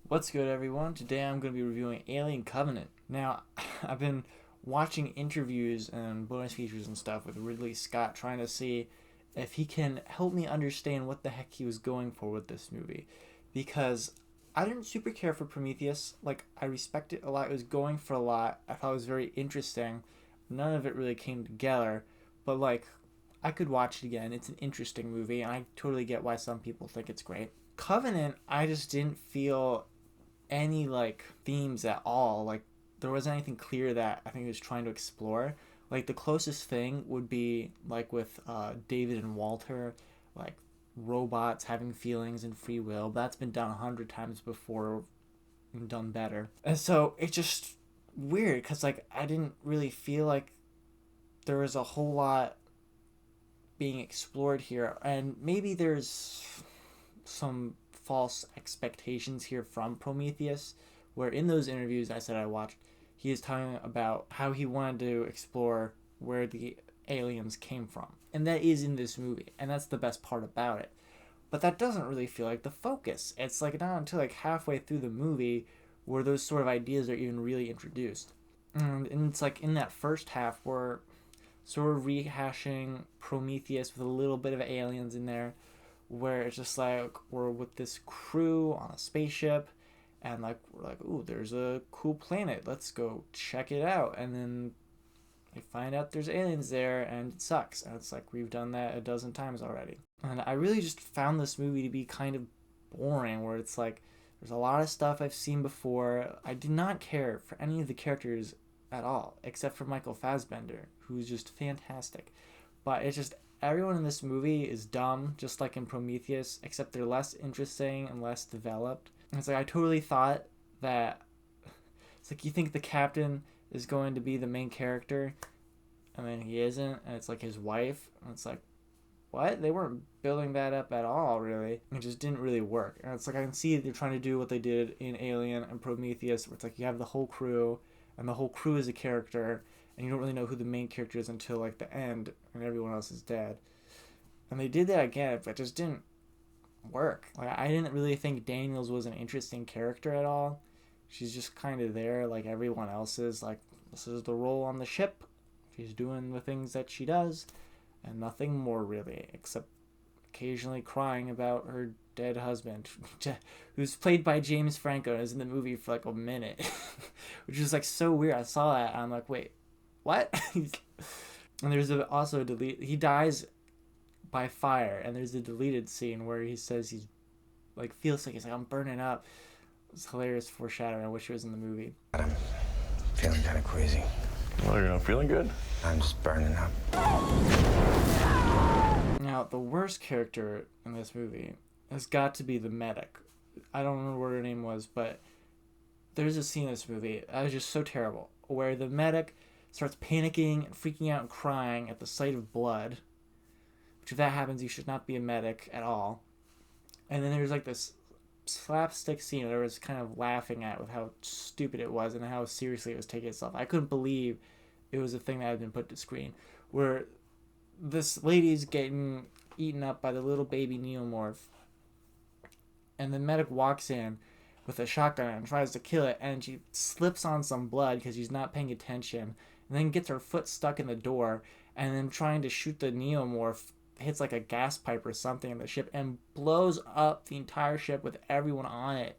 What's good, everyone? Today I'm going to be reviewing Alien Covenant. Now, I've been watching interviews and bonus features and stuff with Ridley Scott trying to see if he can help me understand what the heck he was going for with this movie. Because I didn't super care for Prometheus. Like, I respect it a lot. It was going for a lot. I thought it was very interesting. None of it really came together. But, like, I could watch it again. It's an interesting movie, and I totally get why some people think it's great. Covenant, I just didn't feel any like themes at all. Like there wasn't anything clear that I think he was trying to explore. Like the closest thing would be like with David and Walter, like robots having feelings and free will. That's been done 100 times before and done better. And so it's just weird because like I didn't really feel like there was a whole lot being explored here, and maybe there's some false expectations here from Prometheus, where in those interviews I said I watched, he is talking about how he wanted to explore where the aliens came from. And that is in this movie, and that's the best part about it. But that doesn't really feel like the focus. It's like not until like halfway through the movie where those sort of ideas are even really introduced. And it's like in that first half where sort of rehashing Prometheus with a little bit of aliens in there, where it's just like we're with this crew on a spaceship, and like we're like, ooh, there's a cool planet, let's go check it out, and then we find out there's aliens there, and it sucks, and it's like we've done that a dozen times already. And I really just found this movie to be kind of boring, where it's like there's a lot of stuff I've seen before. I did not care for any of the characters at all, except for Michael Fassbender, who's just fantastic. But it's just everyone in this movie is dumb, just like in Prometheus, except they're less interesting and less developed. And it's like I totally thought that it's like you think the captain is going to be the main character, and then he isn't, and it's like his wife, and it's like, what? They weren't building that up at all, really. It just didn't really work. And it's like I can see they're trying to do what they did in Alien and Prometheus, where it's like you have the whole crew, and the whole crew is a character, and you don't really know who the main character is until like the end, and everyone else is dead. And they did that again, but it just didn't work. Like I didn't really think Daniels was an interesting character at all. She's just kind of there, like everyone else is. Like this is the role on the ship. She's doing the things that she does, and nothing more really, except occasionally crying about her dead husband, who's played by James Franco and is in the movie for like a minute, which is like so weird. I saw that and I'm like, wait, what? And there's also a delete. He dies by fire, and there's a deleted scene where he says he's like feels like he's like I'm burning up. It's hilarious foreshadowing. I wish it was in the movie. I'm feeling kind of queasy. Oh, you're not feeling good? I'm just burning up. Now, the worst character in this movie has got to be the medic. I don't remember what her name was, but there's a scene in this movie that was just so terrible, where the medic starts panicking and freaking out and crying at the sight of blood, which if that happens, you should not be a medic at all. And then there's like this slapstick scene that I was kind of laughing at with how stupid it was and how seriously it was taking itself. I couldn't believe it was a thing that had been put to screen, where this lady's getting eaten up by the little baby neomorph, and the medic walks in with a shotgun and tries to kill it, and she slips on some blood because she's not paying attention, and then gets her foot stuck in the door, and then trying to shoot the neomorph hits like a gas pipe or something in the ship and blows up the entire ship with everyone on it.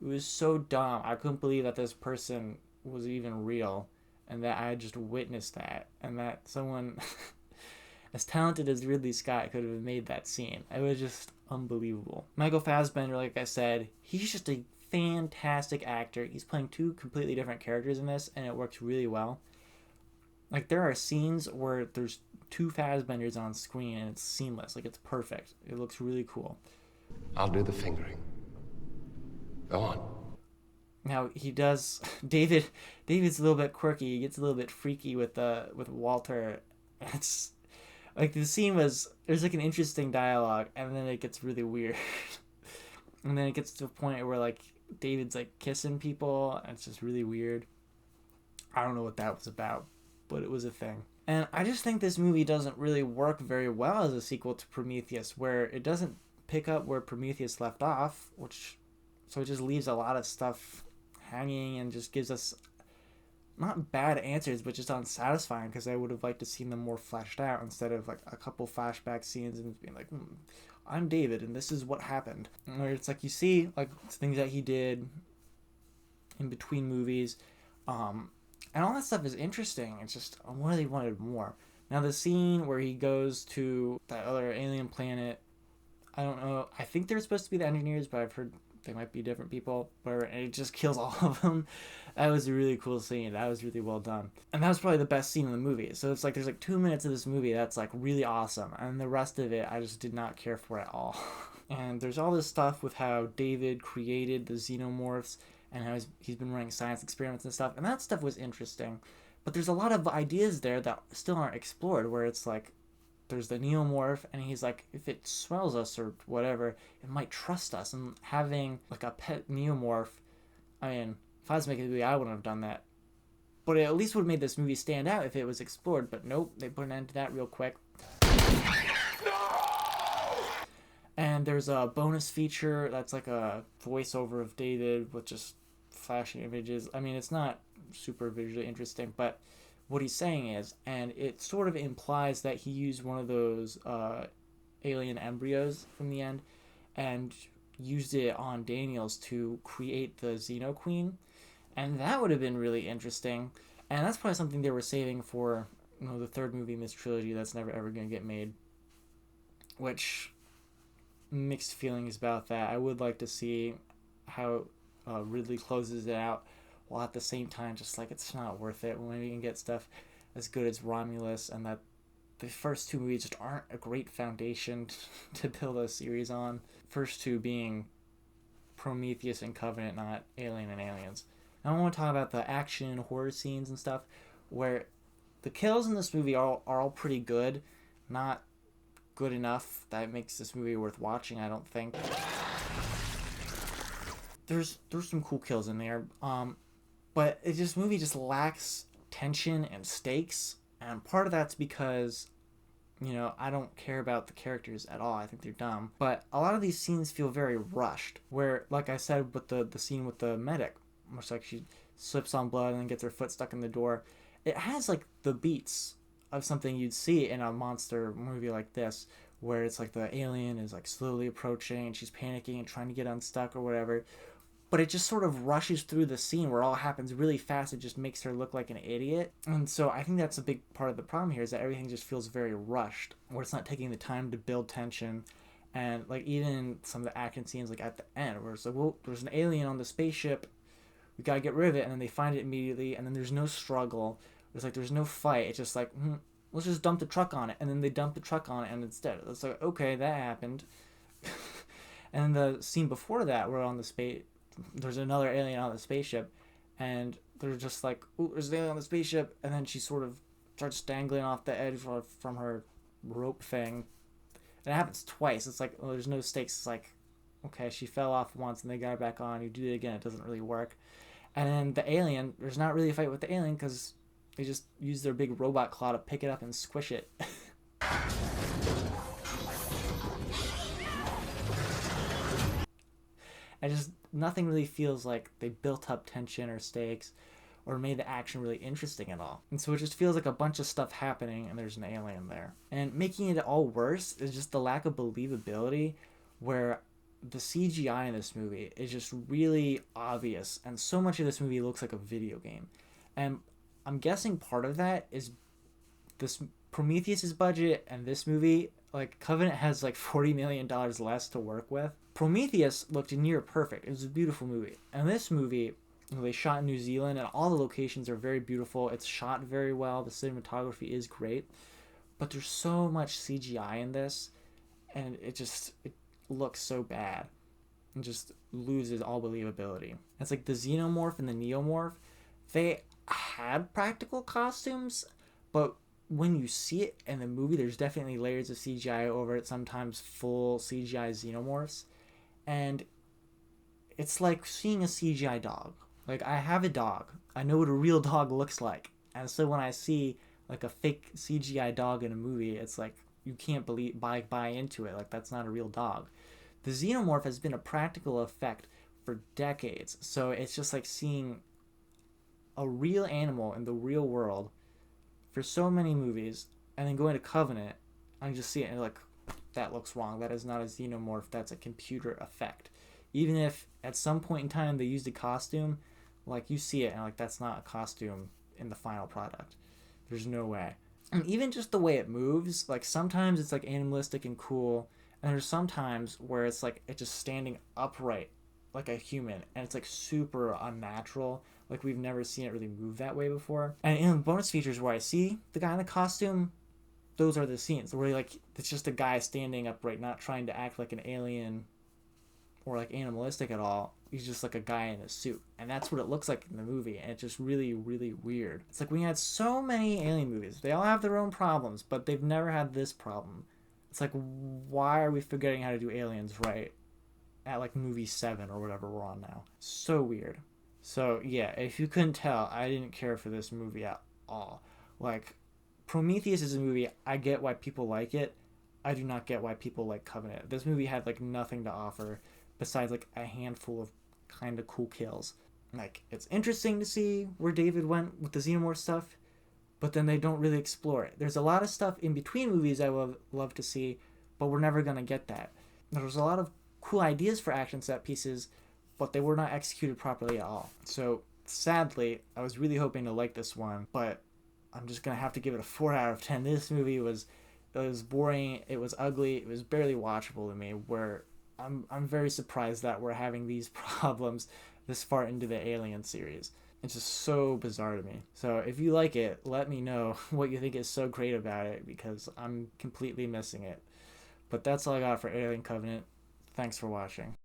It was so dumb. I couldn't believe that this person was even real, and that I had just witnessed that, and that someone as talented as Ridley Scott could have made that scene. It was just unbelievable. Michael Fassbender, like I said, he's just a fantastic actor. He's playing two completely different characters in this, and it works really well. Like, there are scenes where there's two Fassbenders on screen, and it's seamless. Like, it's perfect. It looks really cool. I'll do the fingering. Go on. Now, he does... David's a little bit quirky. He gets a little bit freaky with Walter. It's... Like, the scene was... There's, like, an interesting dialogue, and then it gets really weird. And then it gets to a point where, like, David's, like, kissing people, and it's just really weird. I don't know what that was about, but it was a thing. And I just think this movie doesn't really work very well as a sequel to Prometheus, where it doesn't pick up where Prometheus left off, which So it just leaves a lot of stuff hanging and just gives us not bad answers, but just unsatisfying, because I would have liked to seen them more fleshed out instead of like a couple flashback scenes and being like, I'm David and this is what happened. Where it's like you see like things that he did in between movies, and all that stuff is interesting. It's just I really wanted more. Now the scene where he goes to that other alien planet, I don't know. I think they're supposed to be the engineers, but I've heard they might be different people. Whatever, and it just kills all of them. That was a really cool scene. That was really well done, and that was probably the best scene in the movie. So it's like there's like 2 minutes of this movie that's like really awesome, and the rest of it I just did not care for at all. And there's all this stuff with how David created the xenomorphs and how he's been running science experiments and stuff, and that stuff was interesting. But there's a lot of ideas there that still aren't explored, where it's like there's the neomorph and he's like, if it smells us or whatever, it might trust us. And having like a pet neomorph, I mean, if I was making a movie, I wouldn't have done that. But it at least would have made this movie stand out if it was explored. But nope, they put an end to that real quick. And there's a bonus feature that's like a voiceover of David with just flashing images. I mean, it's not super visually interesting, but what he's saying is, and it sort of implies that he used one of those alien embryos from the end and used it on Daniels to create the Xeno Queen, and that would have been really interesting. And that's probably something they were saving for, you know, the third movie in this trilogy that's never ever going to get made, which mixed feelings about that. I would like to see how Ridley closes it out, while at the same time just like it's not worth it when we can get stuff as good as Romulus, and that the first two movies just aren't a great foundation to build a series on. First two being Prometheus and Covenant, not Alien and Aliens. Now I want to talk about the action horror scenes and stuff, where the kills in this movie are all pretty good, not good enough that makes this movie worth watching, I don't think. There's some cool kills in there, but this movie just lacks tension and stakes, and part of that's because, you know, I don't care about the characters at all. I think they're dumb. But a lot of these scenes feel very rushed, where, like I said, with the scene with the medic, much like she slips on blood and then gets her foot stuck in the door, it has like the beats of something you'd see in a monster movie like this, where it's like the alien is like slowly approaching and she's panicking and trying to get unstuck or whatever. But it just sort of rushes through the scene where all happens really fast. It just makes her look like an idiot. And so I think that's a big part of the problem here, is that everything just feels very rushed, where it's not taking the time to build tension. And like even some of the action scenes, like at the end, where it's like, well, there's an alien on the spaceship, we gotta get rid of it, and then they find it immediately, and then there's no struggle. There's no fight. It's just like, let's just dump the truck on it, and then they dump the truck on it, and instead it's like, okay, that happened. And the scene before that, where on the space, there's another alien on the spaceship, and they're just like, ooh, there's an alien on the spaceship, and then she sort of starts dangling off the edge from her rope thing. And it happens twice. It's like, well, there's no stakes. It's like, okay, she fell off once and they got her back on. You do it again, it doesn't really work. And then the alien, there's not really a fight with the alien because they just use their big robot claw to pick it up and squish it. Nothing really feels like they built up tension or stakes or made the action really interesting at all. And so it just feels like a bunch of stuff happening and there's an alien there. And making it all worse is just the lack of believability, where the CGI in this movie is just really obvious, and so much of this movie looks like a video game. And I'm guessing part of that is this Prometheus's budget, and this movie, like Covenant has like $40 million less to work with. Prometheus looked near perfect. It was a beautiful movie. And this movie, they shot in New Zealand, and all the locations are very beautiful. It's shot very well. The cinematography is great. But there's so much CGI in this, and it looks so bad. It just loses all believability. It's like the Xenomorph and the Neomorph, they had practical costumes, but when you see it in the movie, there's definitely layers of CGI over it, sometimes full CGI Xenomorphs. And it's like seeing a CGI dog. Like, I have a dog. I know what a real dog looks like. And so when I see like a fake CGI dog in a movie, it's like you can't buy into it. Like, that's not a real dog. The Xenomorph has been a practical effect for decades. So it's just like seeing a real animal in the real world for so many movies, and then going to Covenant and just see it and like, that looks wrong. That is not a xenomorph. That's a computer effect. Even if at some point in time they used a costume, like you see it and like that's not a costume in the final product. There's no way. And even just the way it moves, like sometimes it's like animalistic and cool, and there's sometimes where it's like it's just standing upright like a human, and it's like super unnatural. Like we've never seen it really move that way before. And in the bonus features where I see the guy in the costume, those are the scenes where like it's just a guy standing upright, not trying to act like an alien or like animalistic at all. He's just like a guy in a suit, and that's what it looks like in the movie, and it's just really, really weird. It's like we had so many alien movies. They all have their own problems, but they've never had this problem. It's like, why are we forgetting how to do aliens right at like movie 7 or whatever we're on now? So weird. So yeah, if you couldn't tell, I didn't care for this movie at all. Like, Prometheus is a movie, I get why people like it. I do not get why people like Covenant. This movie had like nothing to offer besides like a handful of kind of cool kills. Like, it's interesting to see where David went with the xenomorph stuff, but then they don't really explore it. There's a lot of stuff in between movies I would love to see, but we're never going to get that. There's a lot of cool ideas for action set pieces, but they were not executed properly at all. So sadly, I was really hoping to like this one, but I'm just going to have to give it a 4 out of 10. This movie was boring, it was ugly, it was barely watchable to me, where I'm very surprised that we're having these problems this far into the Alien series. It's just so bizarre to me. So if you like it, let me know what you think is so great about it, because I'm completely missing it. But that's all I got for Alien Covenant. Thanks for watching.